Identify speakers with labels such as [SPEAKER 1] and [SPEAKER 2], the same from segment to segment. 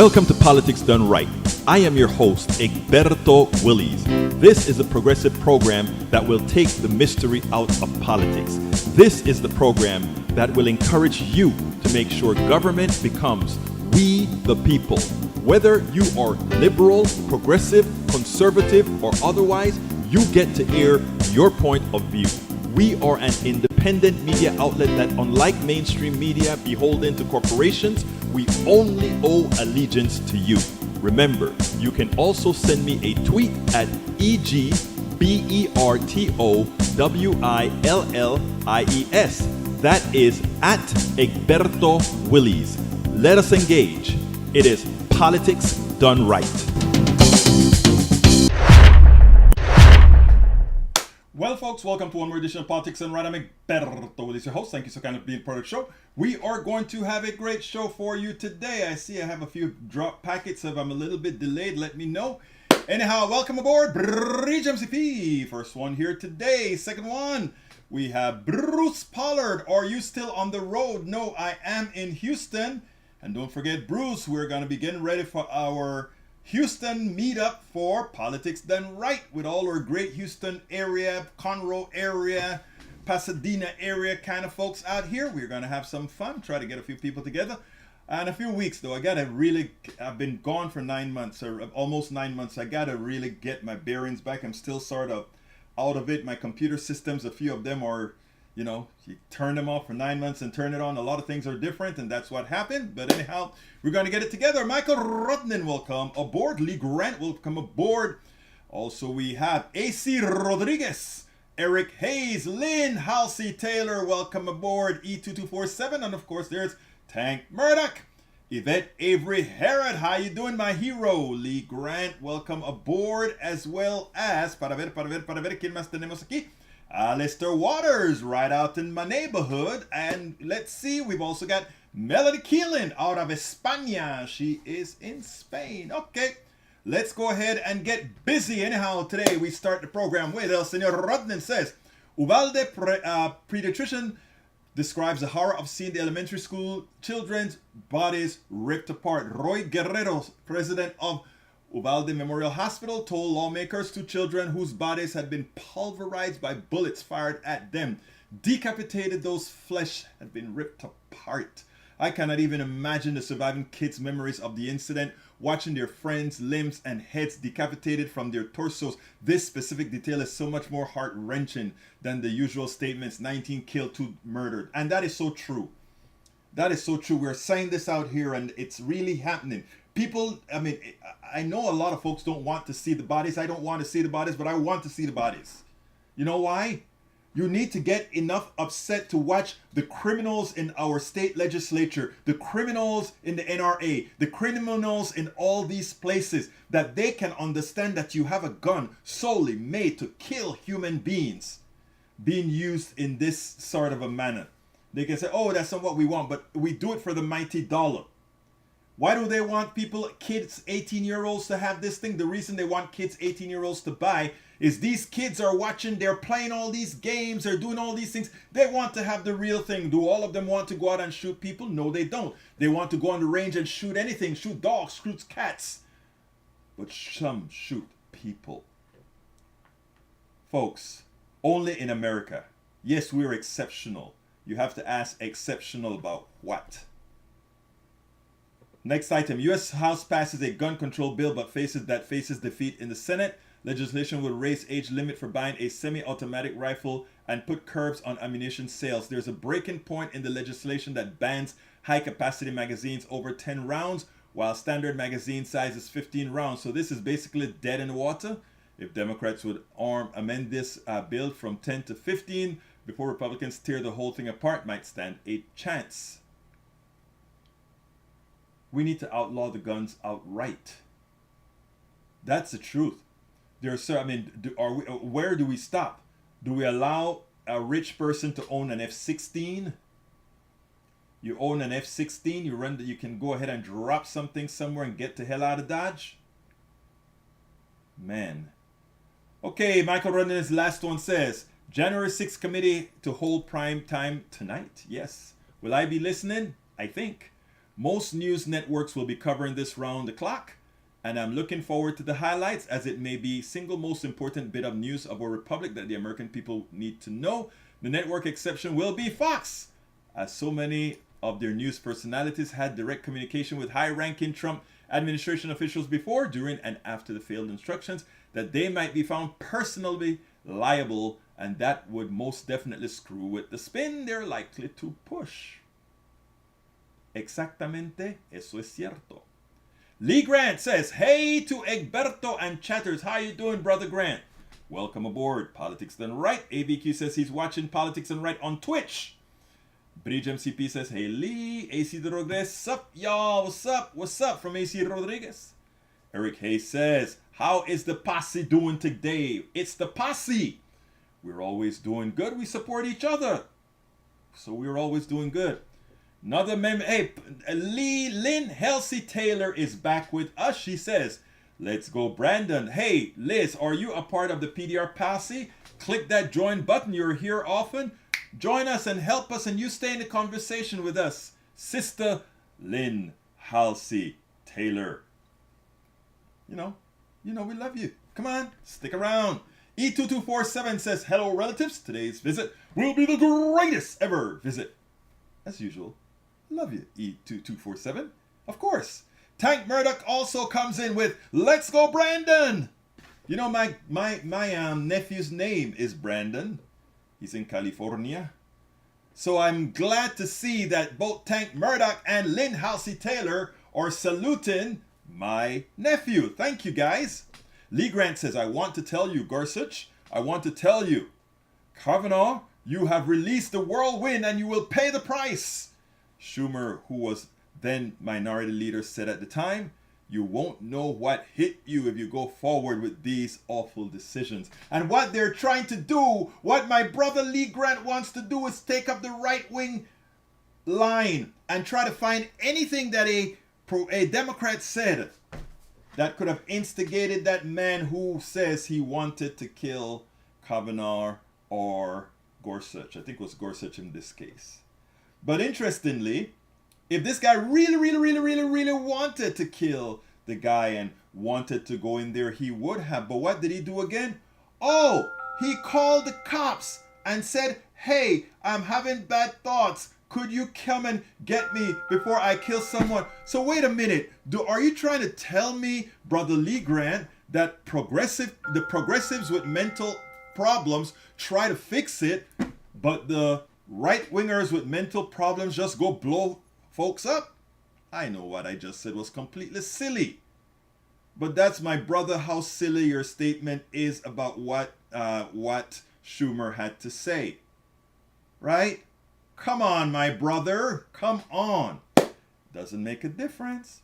[SPEAKER 1] Welcome to Politics Done Right. I am your host, Egberto Willies. This is a progressive program that will take the mystery out of politics. This is the program that will encourage you to make sure government becomes we the people. Whether you are liberal, progressive, conservative, or otherwise, you get to air your point of view. We are an independent media outlet that, unlike mainstream media beholden to corporations, we only owe allegiance to you. Remember, you can also send me a tweet at EGBERTOWILLIES. That is at Egberto Willies. Let us engage. It is Politics Done Right. Well, folks, welcome to one more edition of Politics Done Right. I'm Egberto Willies, your host. Thank you so kind of being part of the show. We are going to have a great show for you today. I see I have a few drop packets. If I'm a little bit delayed, let me know. Anyhow, welcome aboard, Bridge MCP. First one here today. Second one, we have Bruce Pollard. Are you still on the road? No, I am in Houston. And don't forget, Bruce, we're going to be getting ready for our Houston meetup for Politics Done Right with all our great Houston area, Conroe area, Pasadena area kind of folks out here. We're going to have some fun, try to get a few people together. And a few weeks though, I've been gone for 9 months or almost 9 months. I got to really get my bearings back. I'm still sort of out of it. My computer systems, a few of them are, you turn them off for 9 months and turn it on. A lot of things are different, and that's what happened. But anyhow, we're going to get it together. Michael Rutnan will come aboard. Lee Grant will come aboard. Also, we have AC Rodriguez, Eric Hayes, Lynn Halsey Taylor, welcome aboard. E2247, and of course, there's Tank Murdoch. Yvette Avery Herod, how you doing, my hero? Lee Grant, welcome aboard, as well as, para ver, ¿quién más tenemos aquí? Alistair Waters, right out in my neighborhood. And let's see, we've also got Melody Keelan out of España. She is in Spain. Okay, let's go ahead and get busy. Anyhow, today we start the program with El Señor Rodnan says, Uvalde pediatrician describes the horror of seeing the elementary school children's bodies ripped apart. Roy Guerrero, president of Uvalde Memorial Hospital, told lawmakers 2 children whose bodies had been pulverized by bullets fired at them, decapitated, those flesh had been ripped apart. I cannot even imagine the surviving kids' memories of the incident, watching their friends' limbs and heads decapitated from their torsos. This specific detail is so much more heart-wrenching than the usual statements, 19 killed, 2 murdered. And that is so true. That is so true. We're saying this out here and it's really happening. People, I know a lot of folks don't want to see the bodies. I don't want to see the bodies, but I want to see the bodies. You know why? You need to get enough upset to watch the criminals in our state legislature, the criminals in the NRA, the criminals in all these places, that they can understand that you have a gun solely made to kill human beings being used in this sort of a manner. They can say, oh, that's not what we want, but we do it for the mighty dollar. Why do they want kids, 18-year-olds to have this thing? The reason they want kids, 18-year-olds to buy is these kids are watching, they're playing all these games, they're doing all these things. They want to have the real thing. Do all of them want to go out and shoot people? No, they don't. They want to go on the range and shoot anything, shoot dogs, shoot cats. But some shoot people. Folks, only in America. Yes, we're exceptional. You have to ask exceptional about what? Next item, U.S. House passes a gun control bill but faces defeat in the Senate. Legislation will raise age limit for buying a semi-automatic rifle and put curbs on ammunition sales. There's a breaking point in the legislation that bans high-capacity magazines over 10 rounds, while standard magazine size is 15 rounds. So this is basically dead in the water. If Democrats would amend this bill from 10 to 15 before Republicans tear the whole thing apart, might stand a chance. We need to outlaw the guns outright. That's the truth. Where do we stop? Do we allow a rich person to own an F-16? You own an F-16, you can go ahead and drop something somewhere and get the hell out of Dodge? Man. Okay, Michael Rundin's last one says, January 6th committee to hold prime time tonight. Yes. Will I be listening? I think. Most news networks will be covering this round the clock, and I'm looking forward to the highlights, as it may be single most important bit of news of our republic that the American people need to know. The network exception will be Fox, as so many of their news personalities had direct communication with high-ranking Trump administration officials before, during, and after the failed instructions, that they might be found personally liable, and that would most definitely screw with the spin they're likely to push. Exactamente, eso es cierto. Lee Grant says, hey to Egberto and Chatters. How you doing, Brother Grant? Welcome aboard. Politics Done Right. ABQ says he's watching Politics Done Right on Twitch. Bridge MCP says, hey Lee. AC Rodriguez, sup y'all? What's up? What's up from AC Rodriguez? Eric Hayes says, how is the posse doing today? It's the posse. We're always doing good. We support each other. So we're always doing good. Another member, hey, Lynn Halsey Taylor is back with us. She says, let's go, Brandon. Hey, Liz, are you a part of the PDR posse? Click that join button. You're here often. Join us and help us, and you stay in the conversation with us. Sister Lynn Halsey Taylor. You know, we love you. Come on, stick around. E2247 says, hello, relatives. Today's visit will be the greatest ever visit. As usual. Love you, E2247. Of course. Tank Murdoch also comes in with, let's go, Brandon. You know, my nephew's name is Brandon. He's in California. So I'm glad to see that both Tank Murdoch and Lynn Halsey Taylor are saluting my nephew. Thank you, guys. Lee Grant says, I want to tell you, Gorsuch, I want to tell you, Kavanaugh, you have released the whirlwind and you will pay the price. Schumer, who was then minority leader, said at the time, you won't know what hit you if you go forward with these awful decisions. And what they're trying to do, what my brother Lee Grant wants to do, is take up the right-wing line and try to find anything that a Democrat said that could have instigated that man who says he wanted to kill Kavanaugh or Gorsuch. I think it was Gorsuch in this case. But interestingly, if this guy really wanted to kill the guy and wanted to go in there, he would have. But what did he do again? Oh, he called the cops and said, hey, I'm having bad thoughts. Could you come and get me before I kill someone? So wait a minute. Are you trying to tell me, Brother Lee Grant, that the progressives with mental problems try to fix it, but the right-wingers with mental problems just go blow folks up? I know what I just said was completely silly. But that's, my brother, how silly your statement is about what Schumer had to say. Right? Come on, my brother. Come on. Doesn't make a difference.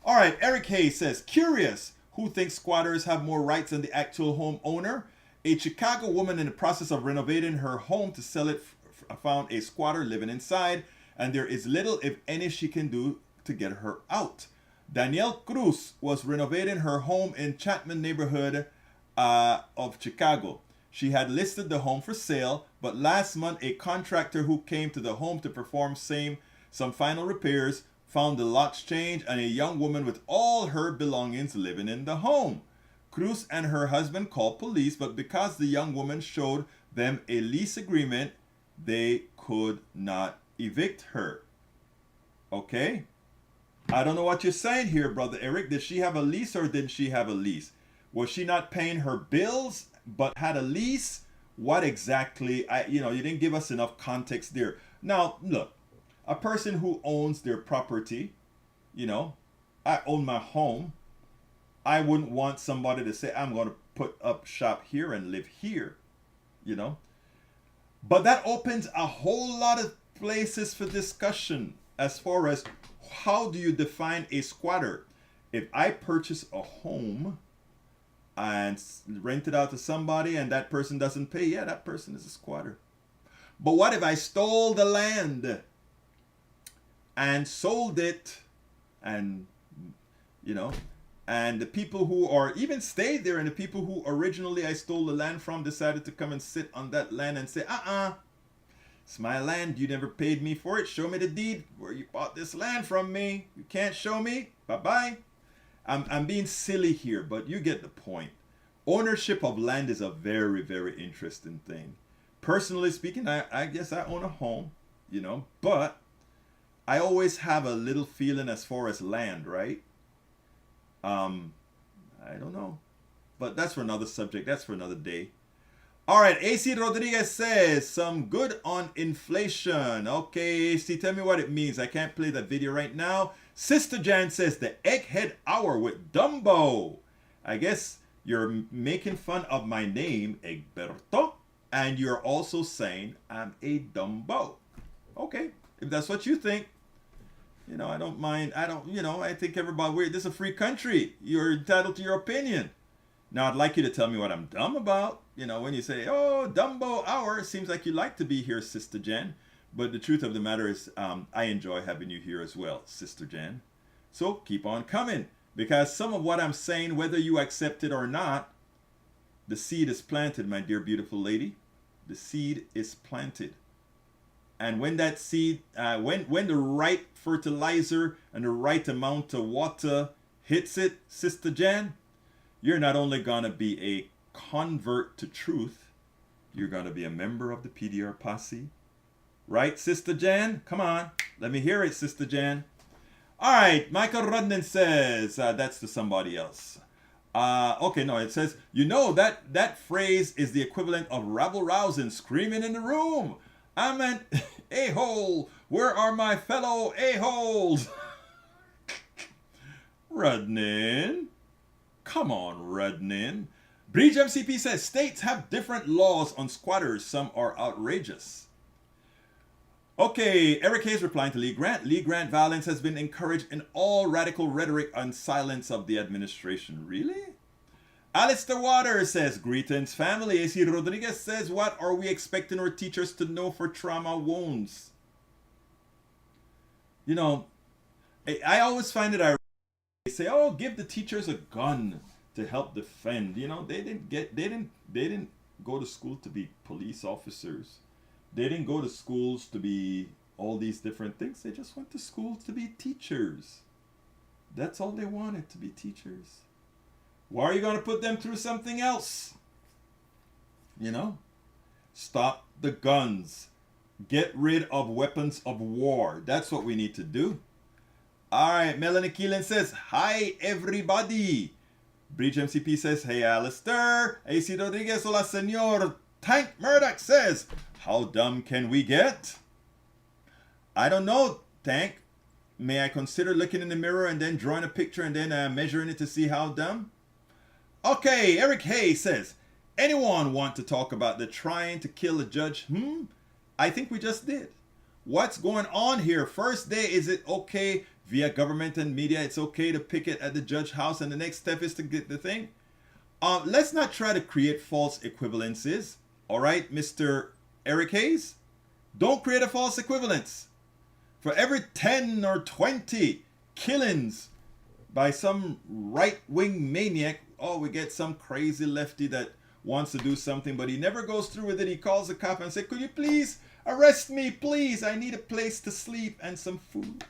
[SPEAKER 1] All right, Eric Hayes says, curious, who thinks squatters have more rights than the actual home owner? A Chicago woman in the process of renovating her home to sell it found a squatter living inside, and there is little, if any, she can do to get her out. Danielle Cruz was renovating her home in Chapman neighborhood of Chicago. She had listed the home for sale, but last month a contractor who came to the home to perform some final repairs found the locks changed and a young woman with all her belongings living in the home. Cruz and her husband called police, but because the young woman showed them a lease agreement, they could not evict her. Okay? I don't know what you're saying here, Brother Eric. Did she have a lease or didn't she have a lease? Was she not paying her bills but had a lease? What exactly? You didn't give us enough context there. Now, look, a person who owns their property, I own my home. I wouldn't want somebody to say, I'm going to put up shop here and live here, But that opens a whole lot of places for discussion as far as how do you define a squatter? If I purchase a home and rent it out to somebody and that person doesn't pay, yeah, that person is a squatter. But what if I stole the land and sold it and, and the people who are even stayed there and the people who originally I stole the land from decided to come and sit on that land and say, It's my land. You never paid me for it. Show me the deed where you bought this land from me. You can't show me. Bye-bye. I'm being silly here, but you get the point. Ownership of land is a very, very interesting thing. Personally speaking, I guess I own a home, you know, but I always have a little feeling as far as land, right? I don't know. But that's for another subject. That's for another day. All right, AC Rodriguez says, some good on inflation. Okay, AC, tell me what it means. I can't play that video right now. Sister Jan says, the Egghead Hour with Dumbo. I guess you're making fun of my name, Egberto, and you're also saying I'm a Dumbo. Okay, if that's what you think, you know, I don't mind. I think everybody, this is a free country. You're entitled to your opinion. Now, I'd like you to tell me what I'm dumb about. You know, when you say, oh, Dumbo Hour, it seems like you like to be here, Sister Jen. But the truth of the matter is, I enjoy having you here as well, Sister Jen. So keep on coming. Because some of what I'm saying, whether you accept it or not, the seed is planted, my dear beautiful lady. The seed is planted. And when that seed, when the right fertilizer and the right amount of water hits it, Sister Jan, you're not only going to be a convert to truth, you're going to be a member of the PDR posse. Right, Sister Jan? Come on. Let me hear it, Sister Jan. All right, Michael Rudnan says, that's to somebody else. Okay, no, it says, you know, that phrase is the equivalent of rabble-rousing, screaming in the room. I meant, a-hole, where are my fellow a-holes? Rudnan. Come on, Rudnan. Breach MCP says, states have different laws on squatters. Some are outrageous. Okay, Eric Hayes replying to Lee Grant. Lee Grant, violence has been encouraged in all radical rhetoric and silence of the administration. Really? Alistair Waters says, greetings family. AC Rodriguez says, what are we expecting our teachers to know for trauma wounds? You know, I always find it ironic. They say, oh, give the teachers a gun to help defend. You know, they didn't go to school to be police officers. They didn't go to schools to be all these different things. They just went to school to be teachers. That's all they wanted, to be teachers. Why are you going to put them through something else? You know? Stop the guns. Get rid of weapons of war. That's what we need to do. All right, Melanie Keelan says, hi, everybody. Breach MCP says, hey, Alistair. AC Rodriguez, hola, senor. Tank Murdoch says, how dumb can we get? I don't know, Tank. May I consider looking in the mirror and then drawing a picture and then measuring it to see how dumb? Okay, Eric Hayes says, anyone want to talk about the trying to kill a judge? I think we just did. What's going on here? First day, is it okay via government and media? It's okay to picket at the judge house, and the next step is to get the thing. Let's not try to create false equivalences. All right, Mr. Eric Hayes? Don't create a false equivalence. For every 10 or 20 killings by some right-wing maniac, oh, we get some crazy lefty that wants to do something, but he never goes through with it. He calls the cop and says, could you please arrest me, please? I need a place to sleep and some food.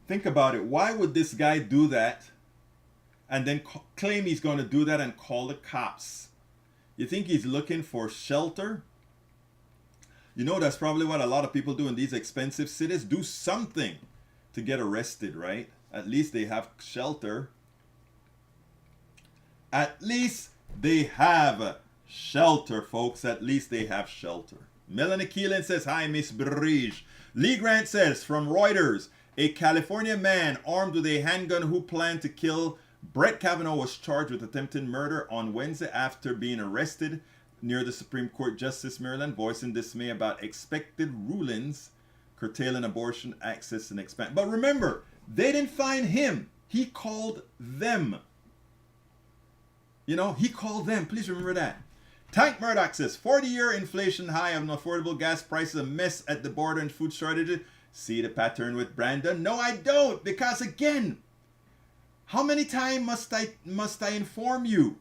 [SPEAKER 1] Think about it. Why would this guy do that and then claim he's going to do that and call the cops? You think he's looking for shelter? You know, that's probably what a lot of people do in these expensive cities. Do something to get arrested, right? At least they have shelter. At least they have shelter, folks. At least they have shelter. Melanie Keelan says, hi, Miss Bridge. Lee Grant says, from Reuters, a California man armed with a handgun who planned to kill Brett Kavanaugh was charged with attempted murder on Wednesday after being arrested near the Supreme Court. Justice Maryland voicing dismay about expected rulings curtailing abortion access and expand. But remember, they didn't find him. He called them. You know, he called them. Please remember that. Tank Murdoch says, 40-year inflation high of unaffordable gas prices, a mess at the border and food shortages. See the pattern with Brandon? No, I don't. Because again, how many times must I inform you?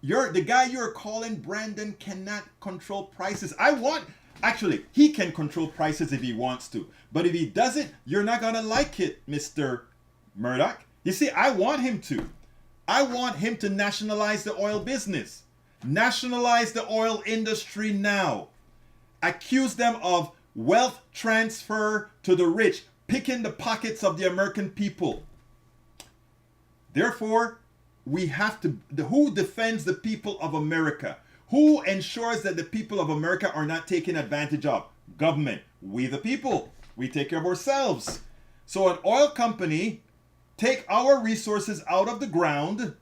[SPEAKER 1] the guy you're calling Brandon cannot control prices. Actually, he can control prices if he wants to. But if he doesn't, you're not going to like it, Mr. Murdoch. You see, I want him to. I want him to nationalize the oil business. Nationalize the oil industry now. Accuse them of wealth transfer to the rich, picking the pockets of the American people. Therefore, we have to, who defends the people of America? Who ensures that the people of America are not taken advantage of? Government. We the people. We take care of ourselves. So an oil company take our resources out of the ground,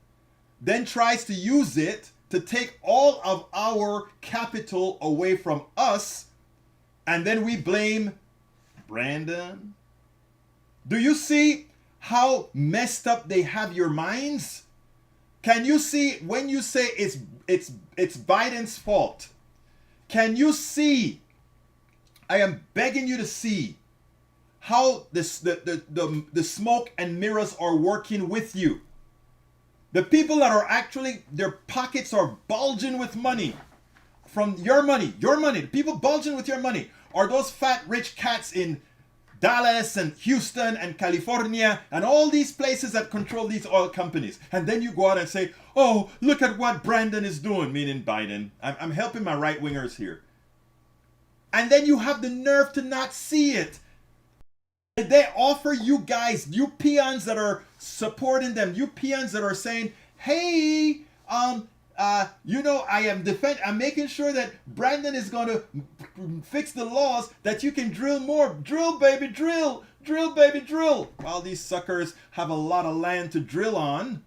[SPEAKER 1] then tries to use it to take all of our capital away from us, and then we blame Brandon. Do you see how messed up they have your minds? Can you see when you say it's Biden's fault? Can you see? I am begging you to see how the smoke and mirrors are working with you. The people that are actually, their pockets are bulging with money from your money, the people bulging with your money are those fat rich cats in Dallas and Houston and California and all these places that control these oil companies. And then you go out and say, oh, look at what Brandon is doing, meaning Biden. I'm helping my right wingers here. And then you have the nerve to not see it. They offer you guys, you peons that are supporting them, you peons that are saying, hey, I'm making sure that Brandon is going to fix the laws that you can drill more. Drill, baby, drill. Drill, baby, drill. While these suckers have a lot of land to drill on,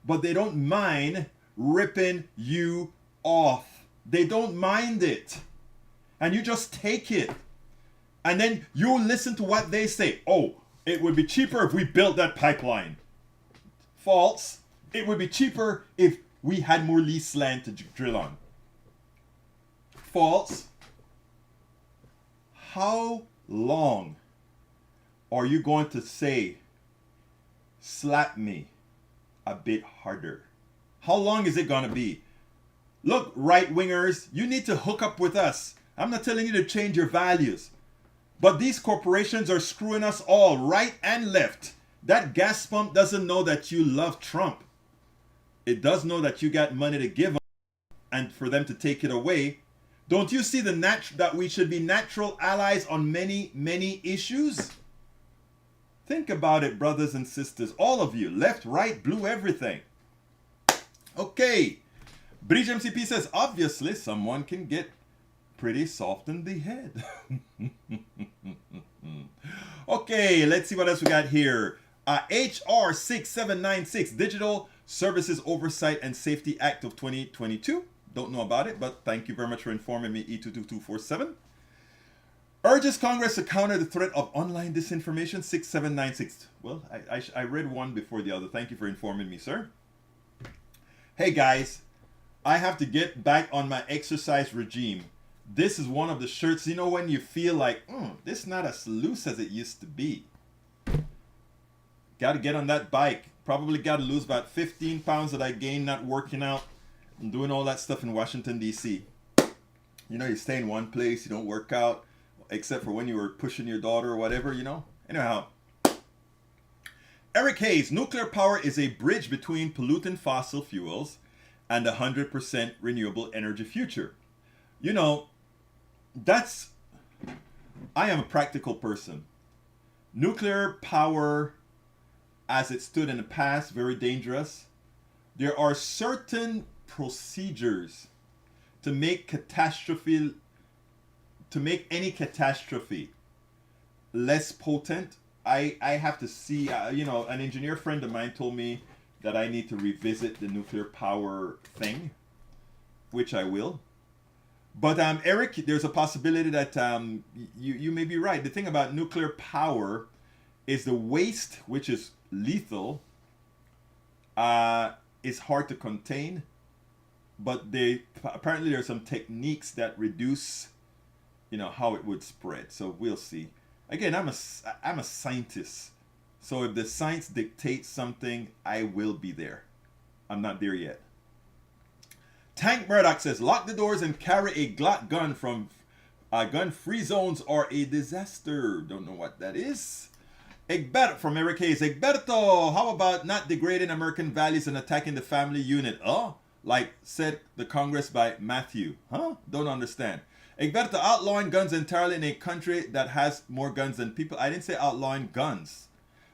[SPEAKER 1] but they don't mind ripping you off. They don't mind it. And you just take it. And then you listen to what they say. Oh, it would be cheaper if we built that pipeline. False. It would be cheaper if we had more leased land to drill on. False. How long are you going to say, slap me a bit harder? How long is it going to be? Look, right-wingers, you need to hook up with us. I'm not telling you to change your values. But these corporations are screwing us all, right and left. That gas pump doesn't know that you love Trump. It does know that you got money to give them and for them to take it away. Don't you see that we should be natural allies on many, many issues? Think about it, brothers and sisters. All of you, left, right, blue, everything. Okay. Bridge MCP says, obviously someone can get pretty soft in the head. Okay, let's see what else we got here. HR 6796, Digital Services Oversight and Safety Act of 2022. Don't know about it, but thank you very much for informing me, E22247. Urges Congress to counter the threat of online disinformation, 6796. Well, I read one before the other. Thank you for informing me, sir. Hey guys, I have to get back on my exercise regime. This is one of the shirts, you know, when you feel like, this is not as loose as it used to be. Got to get on that bike. Probably got to lose about 15 pounds that I gained not working out and doing all that stuff in Washington, D.C. You know, you stay in one place, you don't work out, except for when you were pushing your daughter or whatever, you know. Anyhow, Eric Hayes, nuclear power is a bridge between pollutant fossil fuels and a 100% renewable energy future. You know, I am a practical person. Nuclear power, as it stood in the past, very dangerous. There are certain procedures to make any catastrophe less potent. I have to see, an engineer friend of mine told me that I need to revisit the nuclear power thing, which I will. But Eric, there's a possibility that you may be right. The thing about nuclear power is the waste, which is lethal, is hard to contain. But apparently there are some techniques that reduce, how it would spread. So we'll see. Again, I'm a scientist. So if the science dictates something, I will be there. I'm not there yet. Tank Murdoch says, lock the doors and carry a Glock gun from gun-free zones are a disaster. Don't know what that is. Egberto from Eric Hayes. Egberto, how about not degrading American values and attacking the family unit? Oh, like said the Congress by Matthew. Huh? Don't understand. Egberto, outlawing guns entirely in a country that has more guns than people. I didn't say outlawing guns.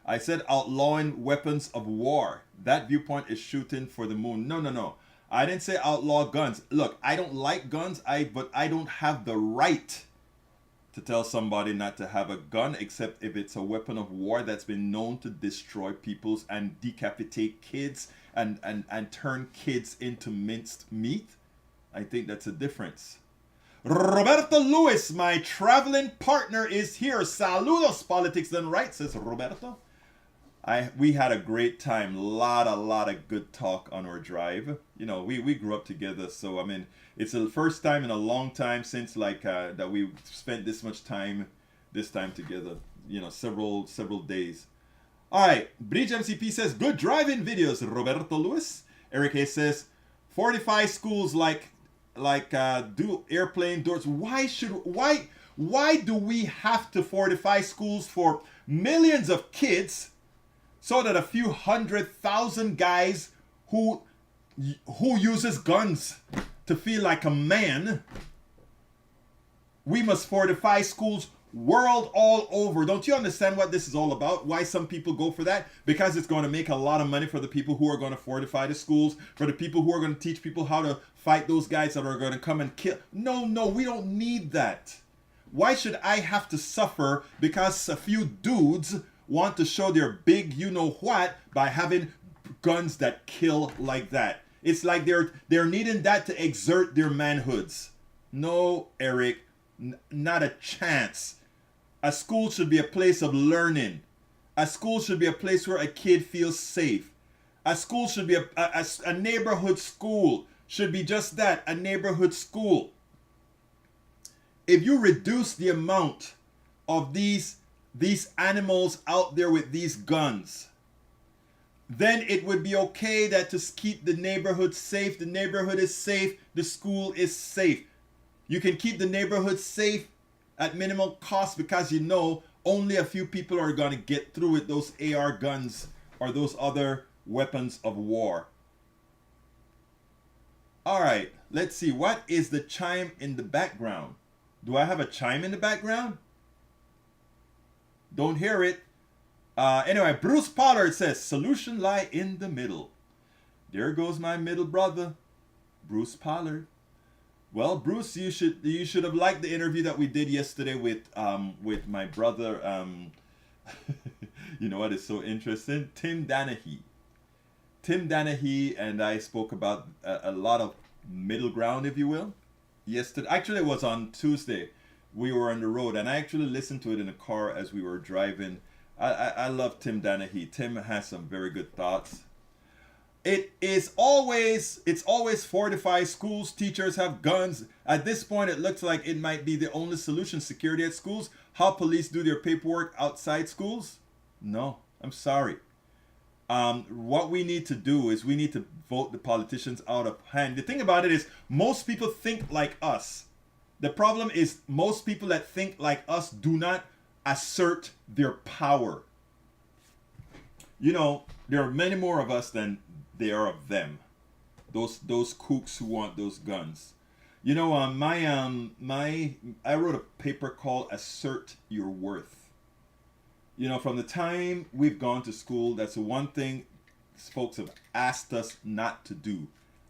[SPEAKER 1] I said outlawing weapons of war. That viewpoint is shooting for the moon. No, no, no. I didn't say outlaw guns. Look, I don't like guns, but I don't have the right to tell somebody not to have a gun, except if it's a weapon of war that's been known to destroy peoples and decapitate kids and turn kids into minced meat. I think that's a difference. Roberto Lewis, my traveling partner, is here. Saludos, Politics Done Right, says Roberto. We had a great time. Lot of good talk on our drive. You know, we grew up together, so I mean, it's the first time in a long time since that we spent this much time together. You know, several days. All right, Bridge MCP says good driving videos. Roberto Lewis. Eric A says 45 schools like do airplane doors. Why do we have to fortify schools for millions of kids so that a few 100,000 guys who uses guns to feel like a man, we must fortify schools world all over? Don't you understand what this is all about? Why some people go for that? Because it's going to make a lot of money for the people who are going to fortify the schools, for the people who are going to teach people how to fight those guys that are going to come and kill. No, we don't need that. Why should I have to suffer because a few dudes want to show their big you-know-what by having guns that kill like that? It's like they're needing that to exert their manhoods. No, Eric, not a chance. A school should be a place of learning. A school should be a place where a kid feels safe. A school should be a neighborhood school. Should be just that, a neighborhood school. If you reduce the amount of these animals out there with these guns, then it would be okay that to keep the neighborhood safe. The neighborhood is safe. The school is safe. You can keep the neighborhood safe at minimal cost because you know only a few people are going to get through with those AR guns or those other weapons of war. All right, let's see. What is the chime in the background? Do I have a chime in the background? Don't hear it. Anyway, Bruce Pollard says, solution lie in the middle. There goes my middle brother, Bruce Pollard. Well, Bruce, you should have liked the interview that we did yesterday with my brother. You know what is so interesting? Tim Donaghy. Tim Donaghy and I spoke about a lot of middle ground, if you will. Yesterday, actually, it was on Tuesday. We were on the road, and I actually listened to it in the car as we were driving. I love Tim Donaghy. Tim has some very good thoughts. It's always fortify schools. Teachers have guns. At this point, it looks like it might be the only solution. Security at schools. How police do their paperwork outside schools? No, I'm sorry. What we need to do is we need to vote the politicians out of hand. The thing about it is most people think like us. The problem is most people that think like us do not assert their power. You know, there are many more of us than there are of them. Those kooks who want those guns. You know, I wrote a paper called Assert Your Worth. You know, from the time we've gone to school, that's the one thing folks have asked us not to do,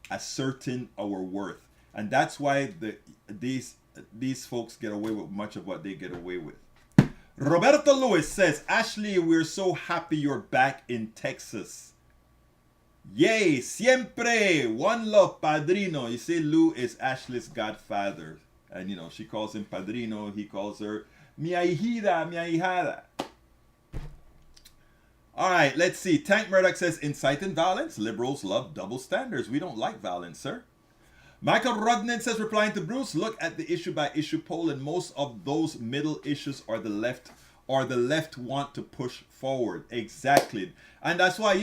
[SPEAKER 1] asserting our worth. And that's why these folks get away with much of what they get away with. Roberto Lewis says, Ashley, we're so happy you're back in Texas. Yay, siempre, one love, padrino. You see, Lou is Ashley's godfather. And, you know, she calls him padrino. He calls her mi ahijada, mi ahijada. All right, let's see. Tank Murdoch says, inciting violence. Liberals love double standards. We don't like violence, sir. Michael Rudnan says, replying to Bruce, look at the issue by issue poll, and most of those middle issues are the left want to push forward. Exactly. And that's why,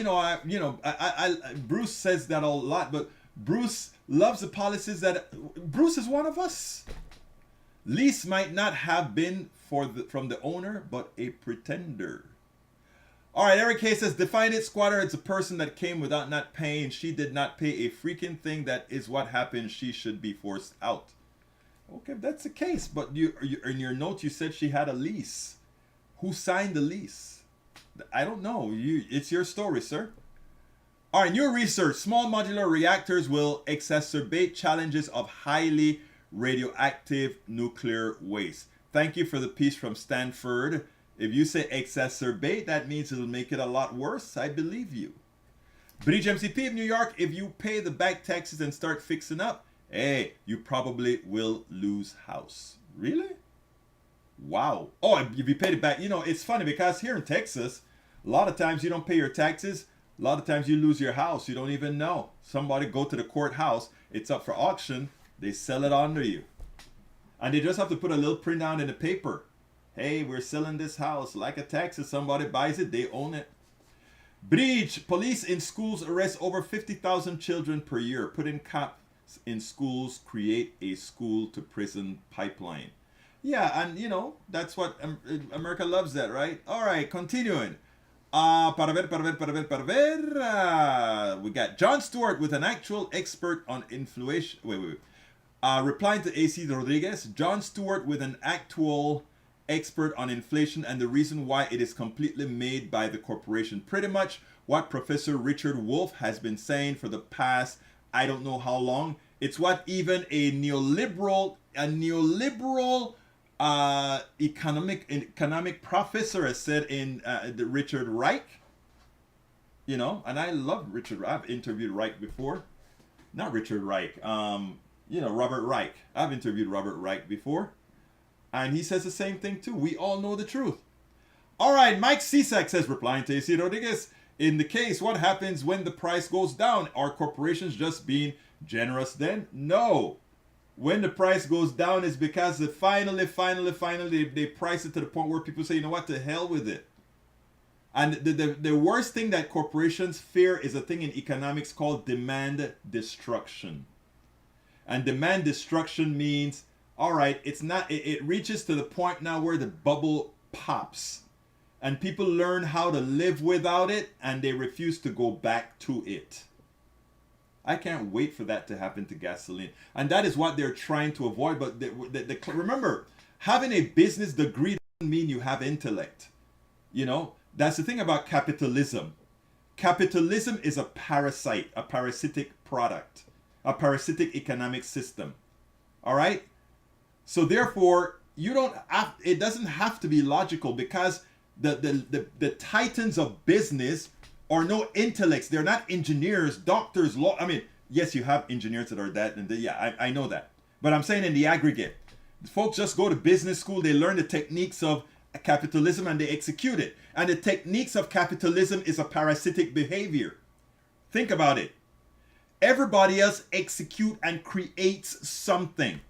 [SPEAKER 1] Bruce says that a lot, but Bruce loves the policies that Bruce is one of us. Lease might not have been from the owner, but a pretender. All right, Eric K says, define it, squatter. It's a person that came without not paying. She did not pay a freaking thing. That is what happened. She should be forced out. Okay, that's the case. But you in your notes, you said she had a lease. Who signed the lease? I don't know. It's your story, sir. All right, new research. Small modular reactors will exacerbate challenges of highly radioactive nuclear waste. Thank you for the piece from Stanford. If you say exacerbate, that means it'll make it a lot worse. I believe you. Bridge MCP of New York, if you pay the back taxes and start fixing up, hey, you probably will lose house. Really? Wow. Oh, if you pay it back, it's funny because here in Texas, a lot of times you don't pay your taxes. A lot of times you lose your house. You don't even know. Somebody go to the courthouse. It's up for auction. They sell it under you. And they just have to put a little print down in the paper. Hey, we're selling this house like a taxes. Somebody buys it. They own it. Breach. Police in schools arrest over 50,000 children per year. Put in cops in schools. Create a school to prison pipeline. Yeah, and that's what America loves that, right? All right, continuing. We got John Stewart with an actual expert on inflation. Replying to AC Rodriguez, John Stewart with an actual expert on inflation and the reason why it is completely made by the corporation. Pretty much what Professor Richard Wolff has been saying for the past, I don't know how long. It's what even a neoliberal economic professor has said in the Richard Reich, and I love Richard. I've interviewed Reich before, not Richard Reich, Robert Reich. I've interviewed Robert Reich before, and he says the same thing too. We all know the truth. All right, Mike Cisak says, replying to AC Rodriguez, in the case, what happens when the price goes down? Are corporations just being generous then? No. When the price goes down is because finally they price it to the point where people say, you know what, to hell with it. And the worst thing that corporations fear is a thing in economics called demand destruction. And demand destruction means, all right, it reaches to the point now where the bubble pops. And people learn how to live without it and they refuse to go back to it. I can't wait for that to happen to gasoline. And that is what they're trying to avoid. But remember, having a business degree doesn't mean you have intellect. That's the thing about capitalism. Capitalism is a parasite, a parasitic product, a parasitic economic system. All right? So therefore, it doesn't have to be logical because the titans of business are no intellects. They're not engineers, doctors, law. I mean, yes, you have engineers that are that, and I know that. But I'm saying in the aggregate, folks just go to business school. They learn the techniques of capitalism and they execute it. And the techniques of capitalism is a parasitic behavior. Think about it. Everybody else execute and creates something.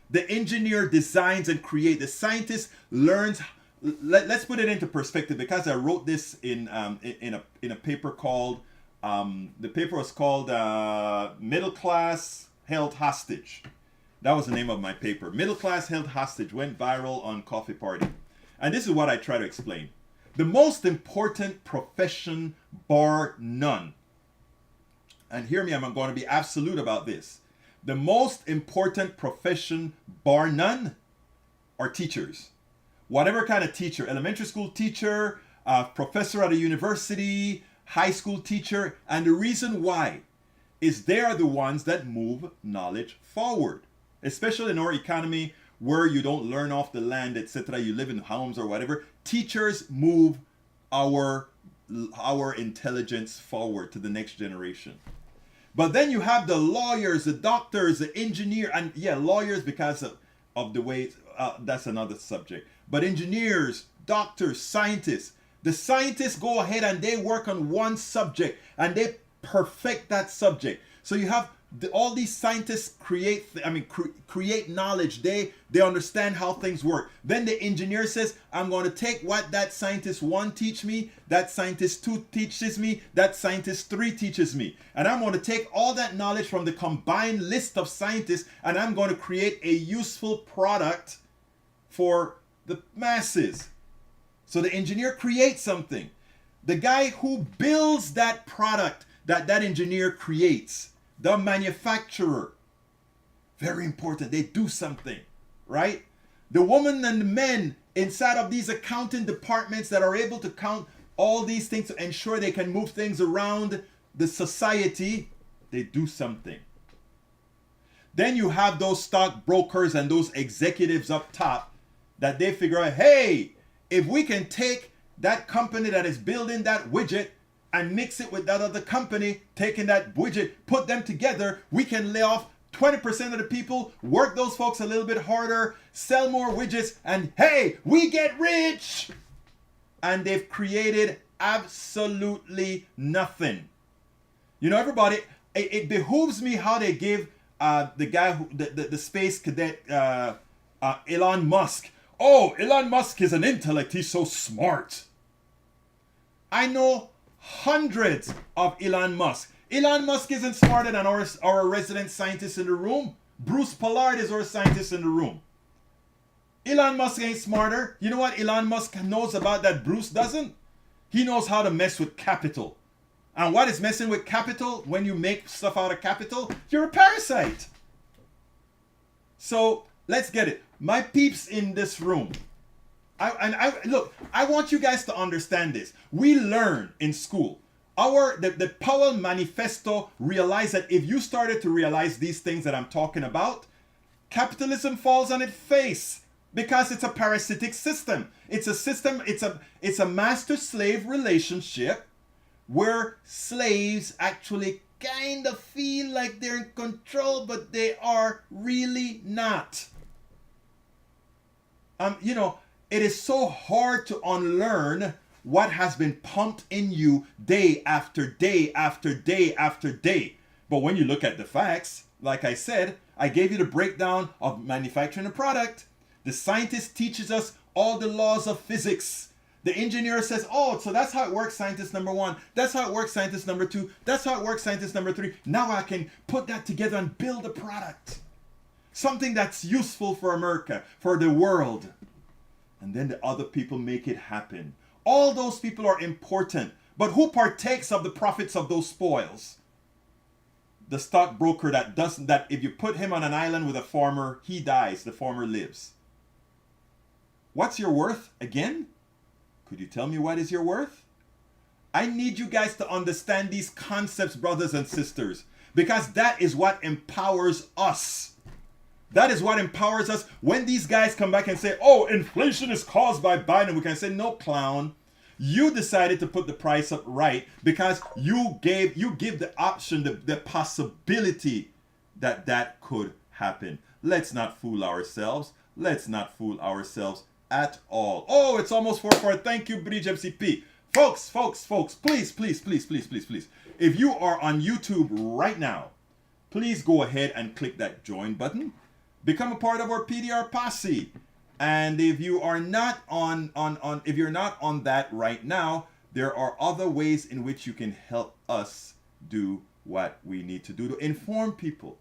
[SPEAKER 1] The engineer designs and creates. The scientist learns. Let's put it into perspective because I wrote this in a paper called the paper was called Middle Class Held Hostage. That was the name of my paper. Middle Class Held Hostage went viral on Coffee Party. And this is what I try to explain. The most important profession bar none. And hear me, I'm going to be absolute about this. The most important profession bar none are teachers. Whatever kind of teacher, elementary school teacher, professor at a university, high school teacher. And the reason why is they are the ones that move knowledge forward. Especially in our economy where you don't learn off the land, etc. You live in homes or whatever. Teachers move our intelligence forward to the next generation. But then you have the lawyers, the doctors, the engineer, and lawyers because of the way, that's another subject. But engineers, doctors, scientists, the scientists go ahead and they work on one subject and they perfect that subject. So you have all these scientists create knowledge. They understand how things work. Then the engineer says, I'm going to take what that scientist 1 teach me, that scientist 2 teaches me, that scientist 3 teaches me. And I'm going to take all that knowledge from the combined list of scientists, and I'm going to create a useful product for the masses. So the engineer creates something. The guy who builds that product that engineer creates, the manufacturer, very important, they do something, right? The woman and the men inside of these accounting departments that are able to count all these things to ensure they can move things around the society, they do something. Then you have those stockbrokers and those executives up top that they figure out, hey, if we can take that company that is building that widget and mix it with that other company, taking that widget, put them together, we can lay off 20% of the people, work those folks a little bit harder, sell more widgets, and hey, we get rich! And they've created absolutely nothing. You know, everybody, it behooves me how they give the guy, the space cadet, Elon Musk. Oh, Elon Musk is an intellect, he's so smart. I know hundreds of Elon Musk. Elon Musk isn't smarter than our resident scientist in the room. Bruce Pollard is our scientist in the room. Elon Musk ain't smarter. You know what Elon Musk knows about that Bruce doesn't? He knows how to mess with capital. And what is messing with capital? When you make stuff out of capital, you're a parasite. So let's get it. My peeps in this room. Look, I want you guys to understand this. We learn in school. The Powell Manifesto realized that if you started to realize these things that I'm talking about, capitalism falls on its face because it's a parasitic system. It's a system, it's a master-slave relationship where slaves actually kind of feel like they're in control, but they are really not. You know, it is so hard to unlearn what has been pumped in you day after day after day after day. But when you look at the facts, like I said, I gave you the breakdown of manufacturing a product. The scientist teaches us all the laws of physics. The engineer says, oh, so that's how it works, scientist number 1. That's how it works, scientist number 2. That's how it works, scientist number 3. Now I can put that together and build a product. Something that's useful for America, for the world. And then the other people make it happen. All those people are important. But who partakes of the profits of those spoils? The stockbroker that if you put him on an island with a farmer, he dies, the farmer lives. What's your worth again? Could you tell me what is your worth? I need you guys to understand these concepts, brothers and sisters, because that is what empowers us. That is what empowers us. When these guys come back and say, oh, inflation is caused by Biden, we can say, no, clown. You decided to put the price up right because you give the option, the possibility that could happen. Let's not fool ourselves. Let's not fool ourselves at all. Oh, it's almost 4:4. Thank you, Bridge MCP. Folks, please. If you are on YouTube right now, please go ahead and click that join button. Become a part of our PDR posse. And if you are not if you're not on that right now, there are other ways in which you can help us do what we need to do to inform people,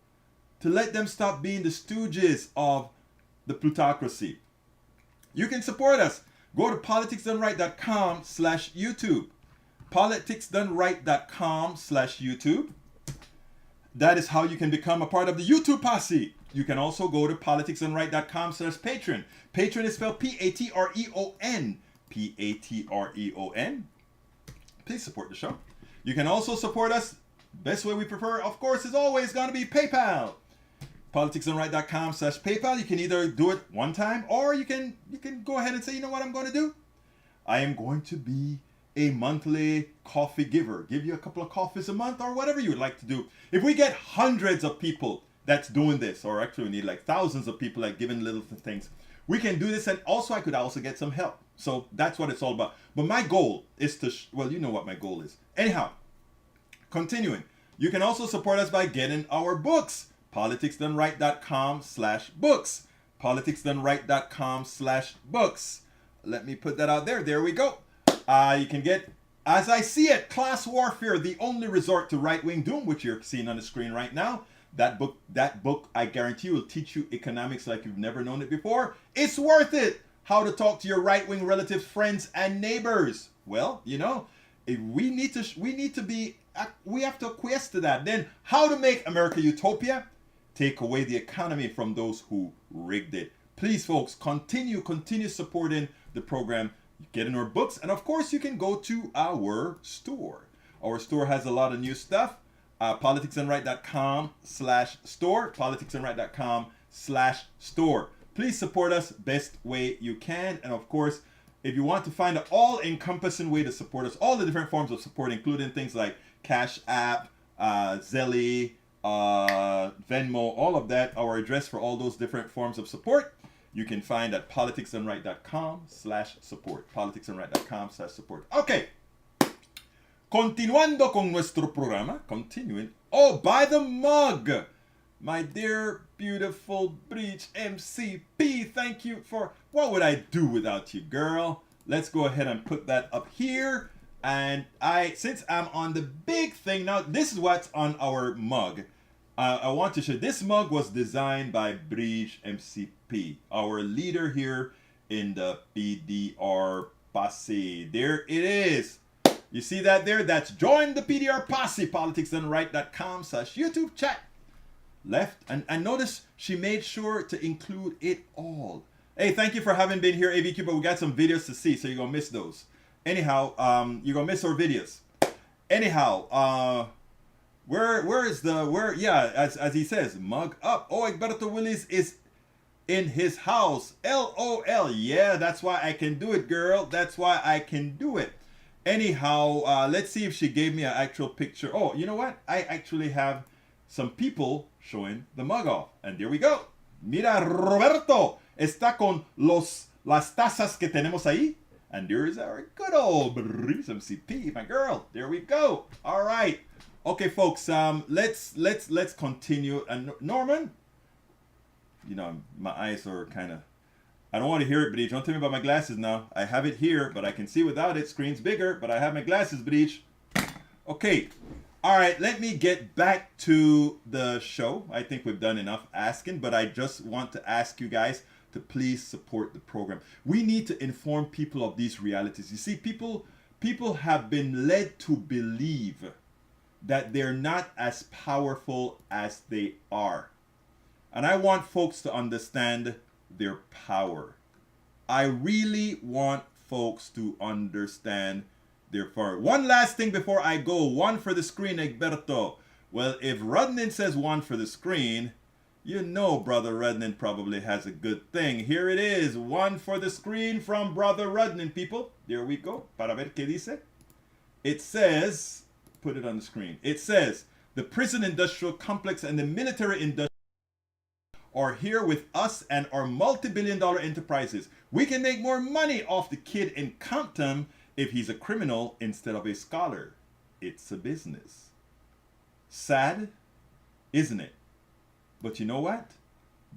[SPEAKER 1] to let them stop being the stooges of the plutocracy. You can support us. Go to politicsdoneright.com/YouTube. politicsdoneright.com/YouTube. That is how you can become a part of the YouTube posse. You can also go to politicsdoneright.com/Patreon. Patreon is spelled Patreon. Patreon. Please support the show. You can also support us. Best way we prefer, of course, is always going to be PayPal. politicsdoneright.com/PayPal. You can either do it one time or you can go ahead and say, you know what I'm going to do? I am going to be a monthly coffee giver. Give you a couple of coffees a month or whatever you would like to do. If we get hundreds of people that's doing this, or actually we need like thousands of people like giving little things, we can do this. And also I could also get some help. So that's what it's all about. But my goal is to, well, you know what my goal is. Anyhow, continuing. You can also support us by getting our books. politicsdoneright.com/books. politicsdoneright.com/books. Let me put that out there. There we go. You can get As I See It, Class Warfare, the Only Resort to Right-Wing Doom, which you're seeing on the screen right now. That book, I guarantee you, will teach you economics like you've never known it before. It's worth it. How to talk to your right-wing relatives, friends, and neighbors. Well, we have to acquiesce to that. Then, how to make America utopia? Take away the economy from those who rigged it. Please, folks, continue supporting the program. Get in our books, and of course you can go to our store. Our store has a lot of new stuff. politicsdoneright.com/store. politicsdoneright.com/store. Please support us best way you can, and of course, if you want to find an all-encompassing way to support us, all the different forms of support, including things like Cash App, Zelle, Venmo, all of that, our address for all those different forms of support, you can find at politicsdoneright.com/support. politicsdoneright.com/support. Okay. Continuando con nuestro programa. Continuing. Oh, buy the mug. My dear, beautiful Breach MCP. Thank you for... What would I do without you, girl? Let's go ahead and put that up here. And since I'm on the big thing now, this is what's on our mug. I want to show, this mug was designed by Breach MCP, our leader here in the PDR Posse. There it is. You see that there? That's Join the PDR Posse, politicsdoneright.com/YouTube chat. Left, and notice she made sure to include it all. Hey, thank you for having been here, AVQ, but we got some videos to see, so you're going to miss those. Anyhow, you're going to miss our videos. Anyhow, as he says, mug up. Oh, Egberto Willis is in his house. LOL. Yeah, that's why I can do it, girl. That's why I can do it. Anyhow, let's see if she gave me an actual picture. Oh, you know what? I actually have some people showing the mug off. And there we go. Mira, Roberto está con las tazas que tenemos ahí. And there is our good old Breeze MCP, my girl. There we go. All right. Okay, folks, let's continue. And Norman, my eyes are kind of, I don't want to hear it, Breach. Don't tell me about my glasses now. I have it here, but I can see without it. Screen's bigger, but I have my glasses, Breach. Okay. All right, let me get back to the show. I think we've done enough asking, but I just want to ask you guys to please support the program. We need to inform people of these realities. You see, people have been led to believe that they're not as powerful as they are. And I want folks to understand their power. I really want folks to understand their power. One last thing before I go. One for the screen, Egberto. Well, if Rudnin says one for the screen, you know Brother Rudnin probably has a good thing. Here it is. One for the screen from Brother Rudnin, people. There we go. Para ver qué dice. It says... Put it on the screen. It says, the prison industrial complex and the military industrial are here with us and our multi-billion-dollar enterprises. We can make more money off the kid in Compton if he's a criminal instead of a scholar. It's a business. Sad, isn't it? But you know what?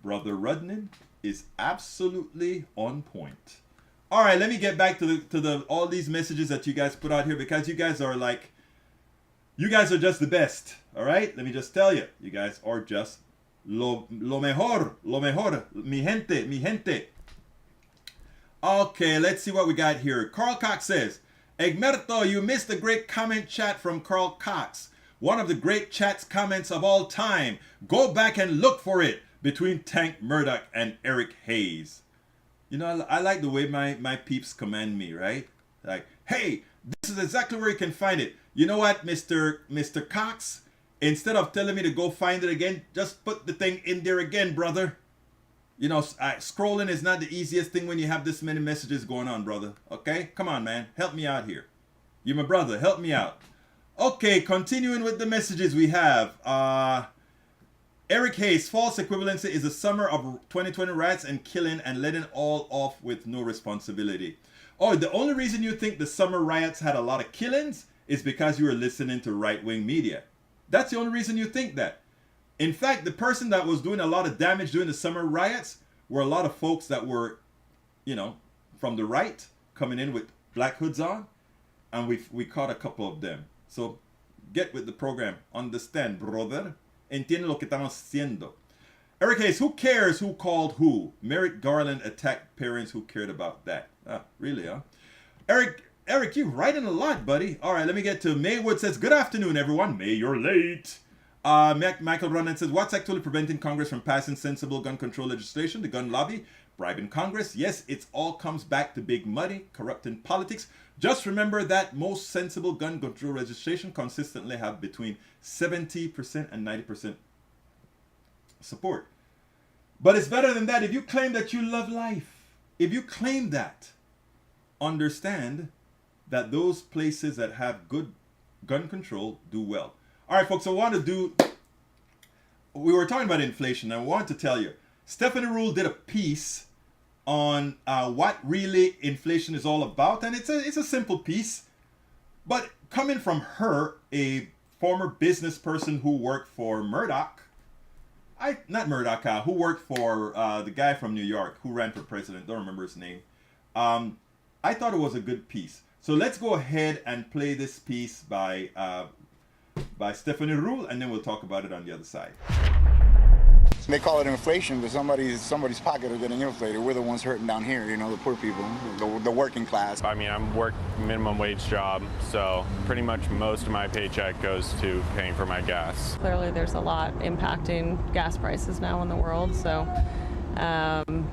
[SPEAKER 1] Brother Rudnin is absolutely on point. All right, let me get back to all these messages that you guys put out here, because you guys are like, you guys are just the best, all right? Let me just tell you, you guys are just lo mejor, mi gente. Okay, let's see what we got here. Carl Cox says, Egberto, you missed a great comment chat from Carl Cox. One of the great chat's comments of all time. Go back and look for it between Tank Murdoch and Eric Hayes. You know, I like the way my peeps command me, right? Like, hey, this is exactly where you can find it. You know what, Mr. Cox? Instead of telling me to go find it again, just put the thing in there again, brother. You know, scrolling is not the easiest thing when you have this many messages going on, brother. Okay? Come on, man. Help me out here. You're my brother. Help me out. Okay, continuing with the messages we have. Eric Hayes, false equivalency is a summer of 2020 riots and killing and letting all off with no responsibility. Oh, the only reason you think the summer riots had a lot of killings is because you were listening to right-wing media. That's the only reason you think that. In fact, the person that was doing a lot of damage during the summer riots were a lot of folks that were, from the right coming in with black hoods on, and we caught a couple of them. So get with the program. Understand, brother. Entiende lo que estamos haciendo. Eric Hayes, who cares who called who? Merrick Garland attacked parents who cared about that. Really, huh? Eric, you're writing a lot, buddy. All right, let me get to Maywood says, good afternoon, everyone. May you're late. Michael Ronan says, what's actually preventing Congress from passing sensible gun control legislation? The gun lobby? Bribing Congress? Yes, it all comes back to big money, corrupting politics. Just remember that most sensible gun control legislation consistently have between 70% and 90% support. But it's better than that. If you claim that you love life, if you claim that, understand that those places that have good gun control do well. All right, folks, we were talking about inflation, and I want to tell you, Stephanie Ruhle did a piece on what really inflation is all about, and it's a simple piece, but coming from her, a former business person who worked for Murdoch, who worked for the guy from New York who ran for president, don't remember his name. I thought it was a good piece. So let's go ahead and play this piece by Stephanie Ruhle, and then we'll talk about it on the other side.
[SPEAKER 2] They call it inflation, but somebody's pocket are getting inflated. We're the ones hurting down here, the poor people, the working class.
[SPEAKER 3] I mean, I'm minimum wage job, so pretty much most of my paycheck goes to paying for my gas.
[SPEAKER 4] Clearly, there's a lot impacting gas prices now in the world, so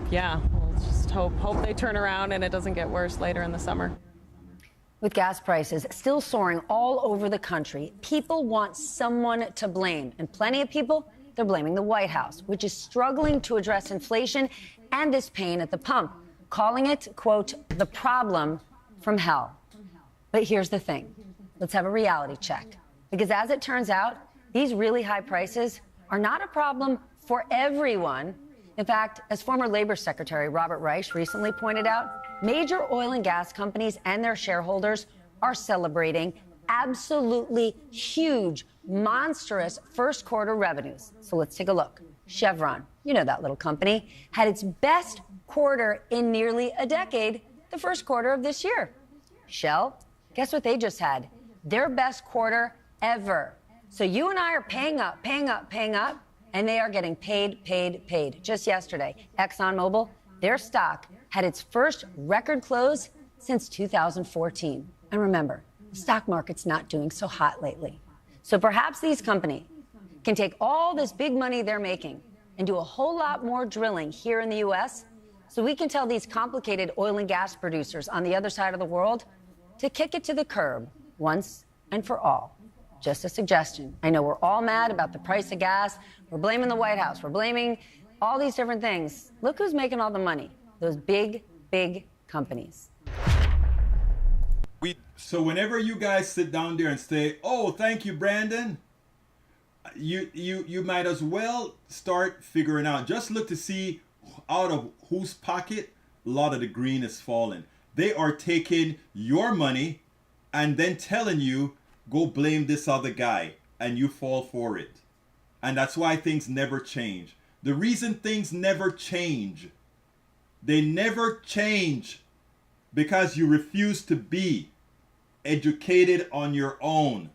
[SPEAKER 4] yeah, we'll just hope they turn around and it doesn't get worse later in the summer.
[SPEAKER 5] With gas prices still soaring all over the country, people want someone to blame, and plenty of people, they're blaming the White House, which is struggling to address inflation and this pain at the pump, calling it, quote, the problem from hell. But here's the thing. Let's have a reality check. Because as it turns out, these really high prices are not a problem for everyone. In fact, as former Labor Secretary Robert Reich recently pointed out, major oil and gas companies and their shareholders are celebrating absolutely huge, monstrous first quarter revenues. So let's take a look. Chevron, that little company, had its best quarter in nearly a decade, the first quarter of this year. Shell, guess what they just had? Their best quarter ever. So you and I are paying up, and they are getting paid. Just yesterday, ExxonMobil, their stock had its first record close since 2014. And remember, the stock market's not doing so hot lately. So perhaps these companies can take all this big money they're making and do a whole lot more drilling here in the U.S. so we can tell these complicated oil and gas producers on the other side of the world to kick it to the curb once and for all. Just a suggestion. I know we're all mad about the price of gas. We're blaming the White House. We're blaming all these different things. Look who's making all the money. Those big companies.
[SPEAKER 1] So whenever you guys sit down there and say, oh, thank you, Brandon, you might as well start figuring out. Just look to see out of whose pocket a lot of the green is falling. They are taking your money and then telling you, go blame this other guy, and you fall for it. And that's why things never change. The reason things never change, they never change because you refuse to be educated on your own,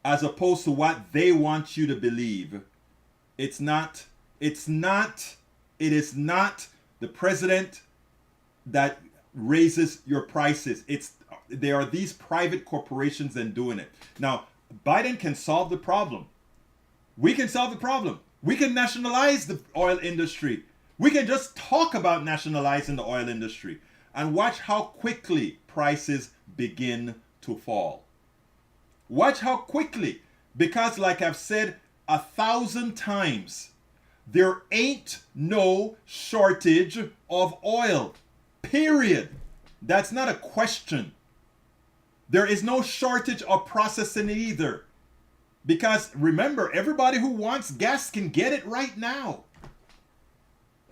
[SPEAKER 1] as opposed to what they want you to believe. It is not the president that raises your prices. There are these private corporations and doing it. Now, Biden can solve the problem. We can solve the problem. We can nationalize the oil industry. We can just talk about nationalizing the oil industry and watch how quickly prices begin to fall. Watch how quickly, because like I've said 1,000 times, there ain't no shortage of oil, period. That's not a question. There is no shortage of processing either. Because remember, everybody who wants gas can get it right now.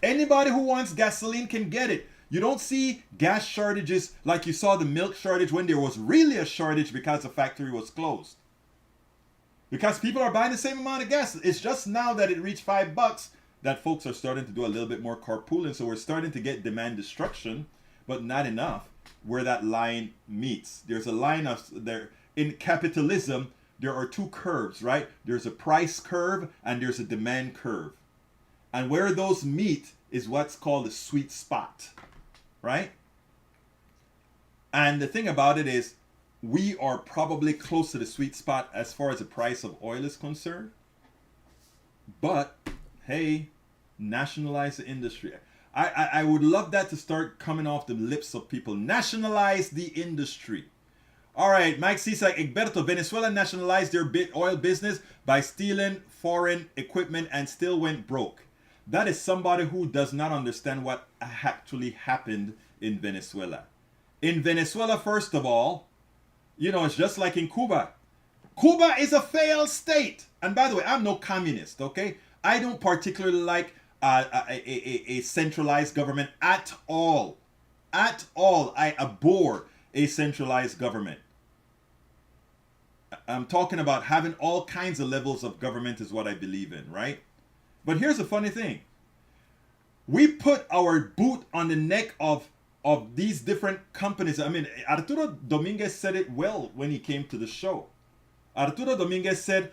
[SPEAKER 1] Anybody who wants gasoline can get it. You don't see gas shortages like you saw the milk shortage when there was really a shortage because the factory was closed. because people are buying the same amount of gas. It's just now that it reached $5 that folks are starting to do a little bit more carpooling. So we're starting to get demand destruction, but not enough where that line meets. There's a line of there in capitalism. There are two curves, right? There's a price curve and there's a demand curve. And where those meet is what's called the sweet spot, right? And the thing about it is, we are probably close to the sweet spot as far as the price of oil is concerned. But, hey, nationalize the industry. I would love that to start coming off the lips of people. Nationalize the industry. All right, Mike Cisak, Egberto, Venezuela nationalized their oil business by stealing foreign equipment and still went broke. That is somebody who does not understand what actually happened in Venezuela. In Venezuela, first of all, you know, it's just like in Cuba. Cuba is a failed state. And by the way, I'm no communist, okay? I don't particularly like a centralized government at all. At all. I abhor a centralized government. I'm talking about having all kinds of levels of government is what I believe in, right? But here's the funny thing. We put our boot on the neck of these different companies. I mean, Arturo Dominguez said it well when he came to the show. Arturo Dominguez said,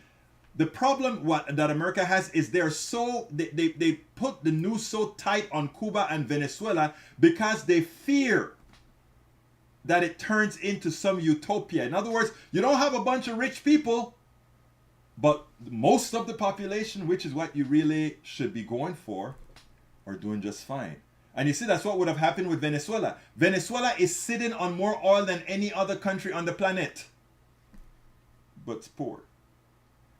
[SPEAKER 1] the problem that America has is they put the noose so tight on Cuba and Venezuela because they fear that it turns into some utopia. In other words, you don't have a bunch of rich people, but most of the population, which is what you really should be going for, are doing just fine. And you see, that's what would have happened with Venezuela. Venezuela is sitting on more oil than any other country on the planet, but it's poor.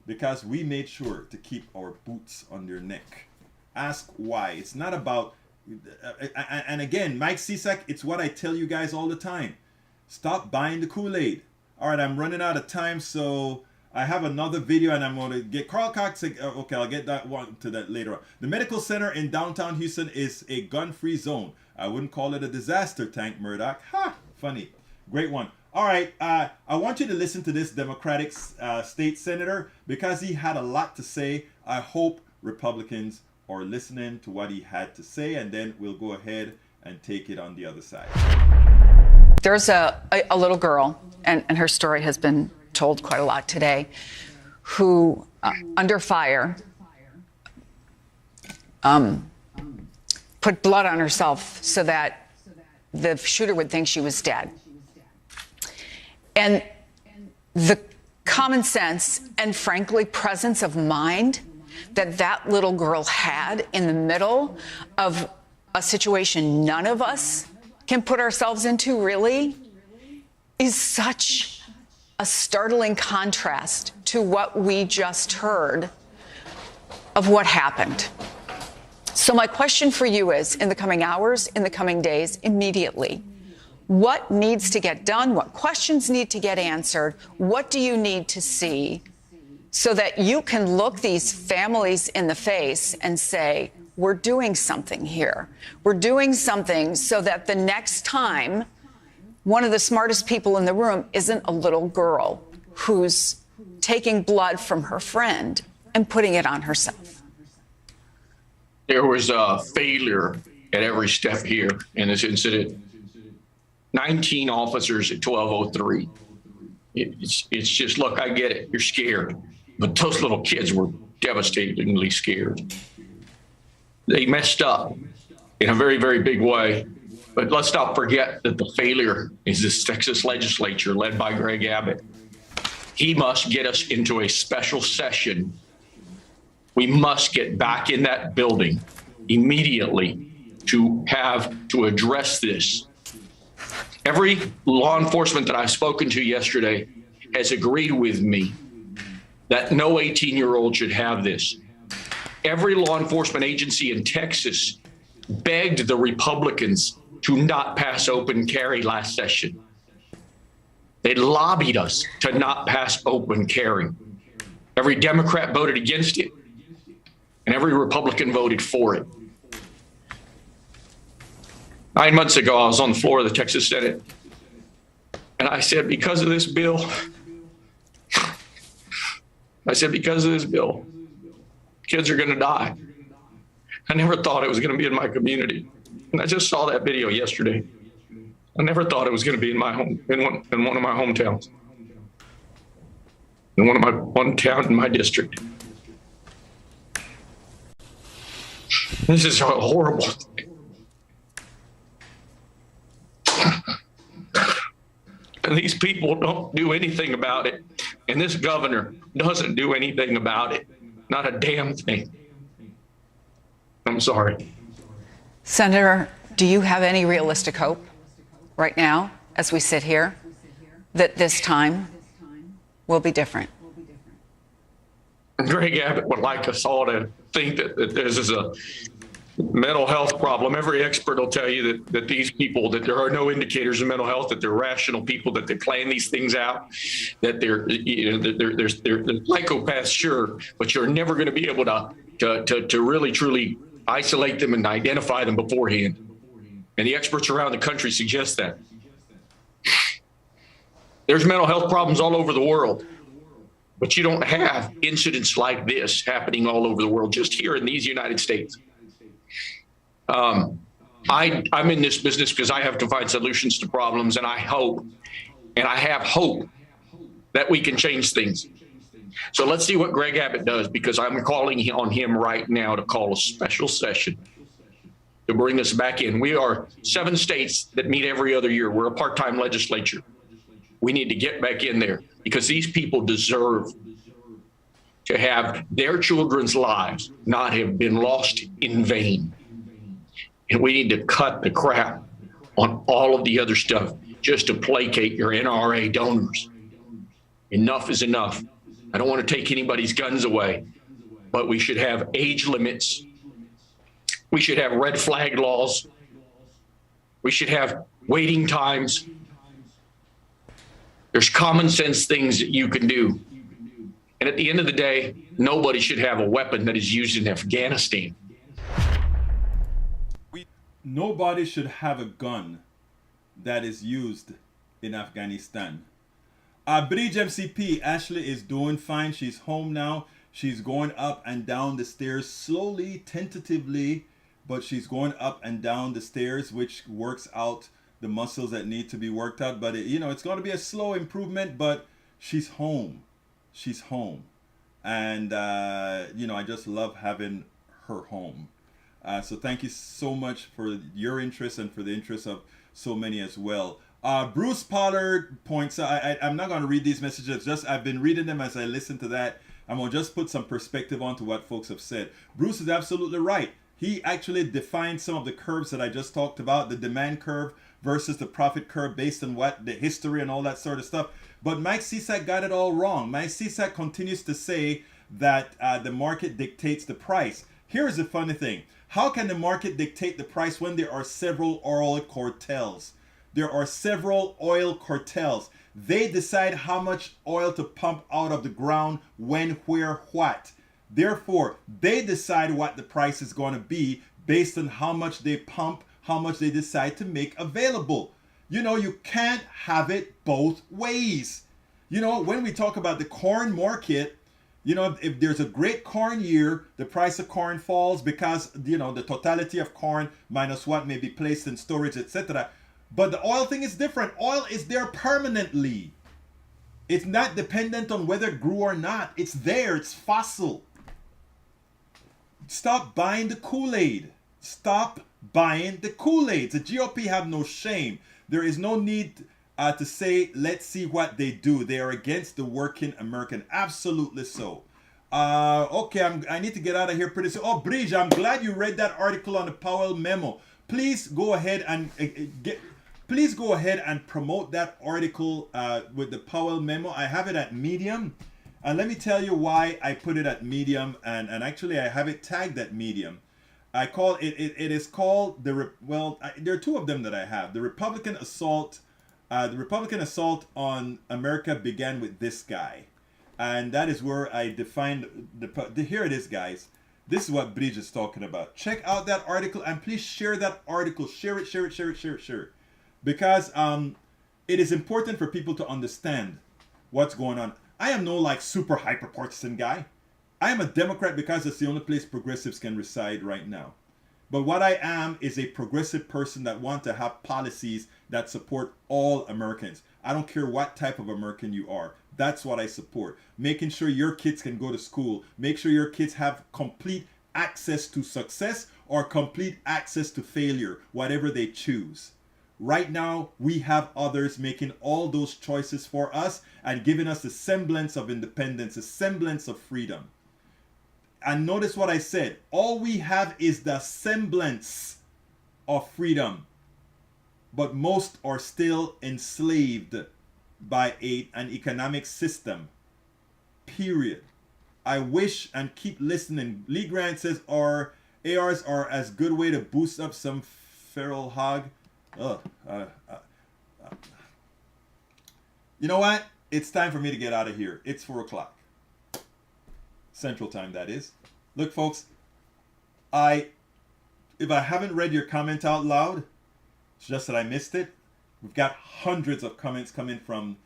[SPEAKER 1] Because we made sure to keep our boots on their neck. Ask why. It's not about... And again, Mike Cisak, it's what I tell you guys all the time. Stop buying the Kool-Aid. All right, I'm running out of time, so I have another video and I'm going to get Carl Cox. Okay, I'll get that one to that later on. The medical center in downtown Houston is a gun-free zone. I wouldn't call it a disaster, Tank Murdoch. Ha! Funny. Great one. All right, I want you to listen to this Democratic state senator because he had a lot to say. I hope Republicans are listening to what he had to say, and then we'll go ahead and take it on the other side.
[SPEAKER 6] There's a little girl, and her story has been told quite a lot today, who, under fire, put blood on herself so that the shooter would think she was dead. And the common sense and, frankly, presence of mind that little girl had in the middle of a situation none of us can put ourselves into, really, is such a startling contrast to what we just heard of what happened. So my question for you is, in the coming hours, in the coming days, immediately, what needs to get done? What questions need to get answered? What do you need to see so that you can look these families in the face and say, we're doing something here. We're doing something so that the next time one of the smartest people in the room isn't a little girl who's taking blood from her friend and putting it on herself.
[SPEAKER 7] There was a failure at every step here in this incident. 19 officers at 12:03. It's just, look, I get it. You're scared. But those little kids were devastatingly scared. They messed up in a very, very big way. But let's not forget that the failure is this Texas legislature led by Greg Abbott. He must get us into a special session. We must get back in that building immediately to address this. Every law enforcement that I've spoken to yesterday has agreed with me that no 18-year-old should have this. Every law enforcement agency in Texas begged the Republicans to not pass open carry last session. They lobbied us to not pass open carry. Every Democrat voted against it, and every Republican voted for it. 9 months ago, I was on the floor of the Texas Senate, and I said, because of this bill, I said, because of this bill, kids are going to die. I never thought it was going to be in my community. And I just saw that video yesterday. I never thought it was going to be in my home, in one of my hometowns, in one town in my district. This is a horrible thing. And these people don't do anything about it. And this governor doesn't do anything about it. Not a damn thing. I'm sorry.
[SPEAKER 6] Senator, do you have any realistic hope right now, as we sit here, that this time will be different?
[SPEAKER 7] Greg Abbott would like us all to think that this is a mental health problem. Every expert will tell you that these people, that there are no indicators of mental health, that they're rational people, that they plan these things out, that they're psychopaths, sure, but you're never going to be able to really truly isolate them and identify them beforehand. And the experts around the country suggest that. There's mental health problems all over the world, but you don't have incidents like this happening all over the world, just here in these United States. I'm in this business because I have to find solutions to problems, and I have hope that we can change things. So let's see what Greg Abbott does, because I'm calling on him right now to call a special session to bring us back in. We are 7 states that meet every other year. We're a part-time legislature. We need to get back in there because these people deserve to have their children's lives not have been lost in vain. And we need to cut the crap on all of the other stuff just to placate your NRA donors. Enough is enough. I don't want to take anybody's guns away, but we should have age limits. We should have red flag laws. We should have waiting times. There's common sense things that you can do. And at the end of the day, nobody should have a weapon that is used in Afghanistan.
[SPEAKER 1] Nobody should have a gun that is used in Afghanistan. Bridge MCP, Ashley is doing fine. She's home now. She's going up and down the stairs slowly, tentatively, but she's going up and down the stairs, which works out the muscles that need to be worked out. But it's going to be a slow improvement, but she's home. She's home. And, I just love having her home. So thank you so much for your interest and for the interest of so many as well. Bruce Pollard points out, I'm not going to read these messages, I've been reading them as I listen to that. I'm going to just put some perspective onto what folks have said. Bruce is absolutely right. He actually defined some of the curves that I just talked about, the demand curve versus the profit curve based on what the history and all that sort of stuff. But Mike Cisak got it all wrong. Mike Cisak continues to say that the market dictates the price. Here's the funny thing. How can the market dictate the price when there are several oil cartels? There are several oil cartels. They decide how much oil to pump out of the ground, when, where, what. Therefore, they decide what the price is going to be based on how much they pump, how much they decide to make available. You can't have it both ways. When we talk about the corn market, if there's a great corn year, the price of corn falls because, the totality of corn minus what may be placed in storage, etc. But the oil thing is different. Oil is there permanently. It's not dependent on whether it grew or not. It's there. It's fossil. Stop buying the Kool-Aid. Stop buying the Kool-Aid. The GOP have no shame. There is no need to say, let's see what they do. They are against the working American. Absolutely so. Okay, I need to get out of here pretty soon. Oh, Bridge, I'm glad you read that article on the Powell memo. Please go ahead and promote that article with the Powell memo. I have it at Medium. And let me tell you why I put it at Medium. And actually, I have it tagged at Medium. I call it is called there are 2 of them that I have. The Republican assault on America began with this guy. And that is where I defined here it is, guys. This is what Bridge is talking about. Check out that article and please share that article. Share it. Because it is important for people to understand what's going on. I am no like super hyper partisan guy. I am a Democrat because it's the only place progressives can reside right now. But what I am is a progressive person that want to have policies that support all Americans. I don't care what type of American you are. That's what I support. Making sure your kids can go to school. Make sure your kids have complete access to success or complete access to failure, whatever they choose. Right now, we have others making all those choices for us and giving us a semblance of independence, a semblance of freedom. And notice what I said. All we have is the semblance of freedom. But most are still enslaved by an economic system. Period. I wish, and keep listening. Lee Grant says ARs are as good way to boost up some feral hog. You know what? It's time for me to get out of here. It's 4 o'clock. Central time, that is. Look, folks, if I haven't read your comment out loud, it's just that I missed it. We've got hundreds of comments coming from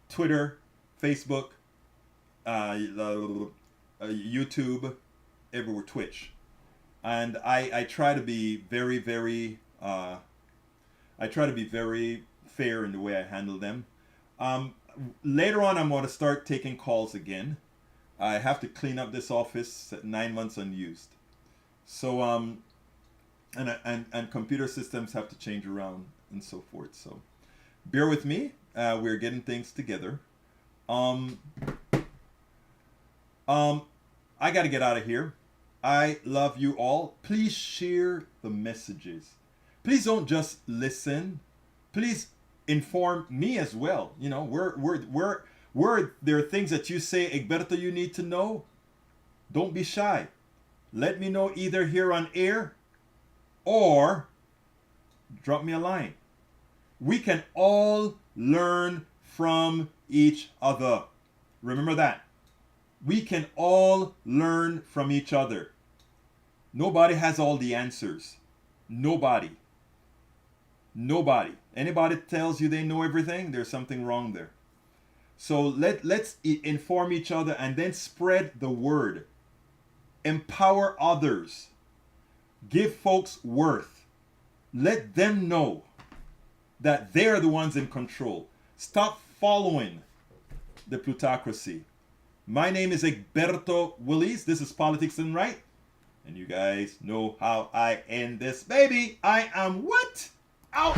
[SPEAKER 1] Twitter, Facebook, YouTube, everywhere, Twitch. And I try to be very, very, fair in the way I handle them. Later on, I'm going to start taking calls again. I have to clean up this office at 9 months unused. So, and computer systems have to change around and so forth. So, bear with me. We're getting things together. I got to get out of here. I love you all. Please share the messages. Please don't just listen. Please inform me as well. You know, where there are things that you say, Egberto, you need to know. Don't be shy. Let me know either here on air or drop me a line. We can all learn from each other. Remember that. We can all learn from each other. Nobody has all the answers. Nobody. Anybody tells you they know everything, there's something wrong there. So let's inform each other and then spread the word. Empower others. Give folks worth. Let them know that they're the ones in control. Stop following the plutocracy. My name is Egberto Willies. This is Politics Done Right. And you guys know how I end this baby. I am what? Out!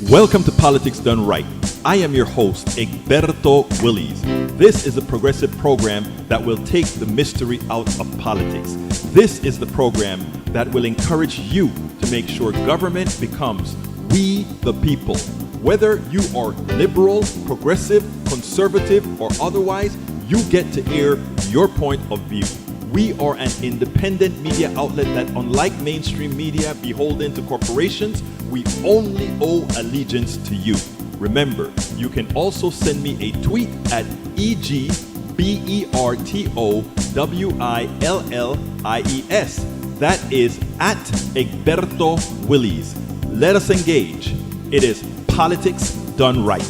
[SPEAKER 1] Welcome to Politics Done Right. I am your host, Egberto Willies. This is a progressive program that will take the mystery out of politics. This is the program that will encourage you to make sure government becomes we the people. Whether you are liberal, progressive, conservative, or otherwise, you get to air your point of view. We are an independent media outlet that, unlike mainstream media beholden to corporations, we only owe allegiance to you. Remember, you can also send me a tweet at EGBERTOWILLIES. That is at Egberto Willies. Let us engage. It is Politics Done Right.